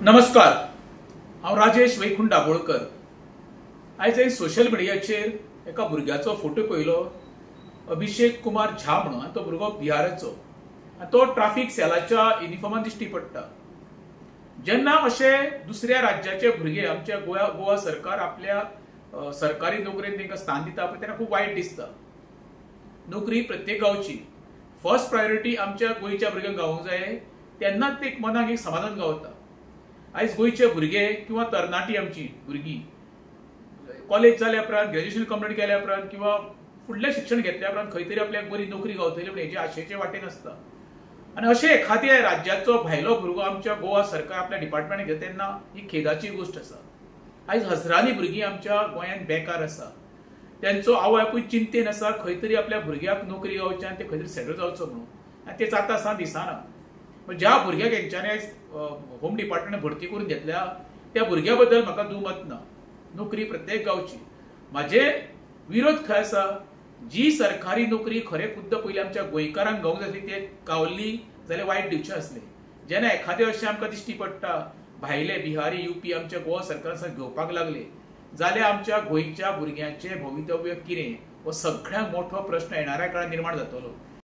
नमस्कार, हांव राजेश वैकुंठ दाबोळकर। आयज हांवें सोशल मिडियाचेर एका भुरग्याचो फोटो पळयलो, अभिषेक कुमार झा म्हणून। तो भुरगो बिहाराचो आनी तो ट्रॅफिक सेलाच्या युनिफॉर्मान दिश्टी पडटा। जेन्ना अशे दुसऱ्या राज्याचे भुरगे आमच्या गोवा सरकार आपल्या सरकारी नोकरेन तांकां स्थान दिता पळय, तेन्ना खूब वायट दिसता। नोकरी प्रत्येक गांवची फर्स्ट प्रायोरिटी आमच्या गोंयच्या भुरग्यांक गावूंक जाय, तेन्नाच ते मनाक एक समाधान गावता। आयज गोंयचे भुरगे किंवा तरणाटी आमची भुरगीं कॉलेज जाल्या उपरांत, ग्रॅज्युएशन कंप्लीट केल्या उपरांत किंवा फुडलें शिक्षण घेतल्या उपरांत खंय तरी आपल्याक बरी नोकरी गावतली म्हणून हेजे आशेचे वाटेन आसता। आनी अशे एखाद्या राज्याचो भायलो भुरगो आमच्या गोवा सरकार आपल्या डिपार्टमेंटान घेता तेन्ना ही खेदाची गोष्ट आसा। आयज हजारांनी भुरगीं आमच्या गोंयांत बेकार आसा, त्यांचो आवय बापूय चिंतेन आसा खंय तरी आपल्या भुरग्याक नोकरी गावची आनी ते खंय तरी सेटल जावचो म्हणून, आनी ते जाता आसतना दिसना। ज्या भुरग्याक हेंच्यांनी आयज होम डिपार्टमेंट भरती करून घेतल्या त्या भुरग्या बद्दल म्हाका दुमत ना। नोकरी प्रत्येक गांवची। म्हाजे विरोध खंय आसा, जी सरकारी नोकरी खरे खुद्द पयलीं आमच्या गोंयकारांक गावूंक जाय ते गावल्ली जाल्यार वायट दिवचें आसलें। जेन्ना एखादे अशें आमकां दिश्टी पडटा भायले बिहारी यूपी आमच्या गोवा सरकारान घेवपाक लागले, जाल्यार आमच्या गोंयच्या भुरग्यांचें भवितव्य कितें हो सगळ्यांत मोठो प्रश्न येणाऱ्या काळात निर्माण जातलो।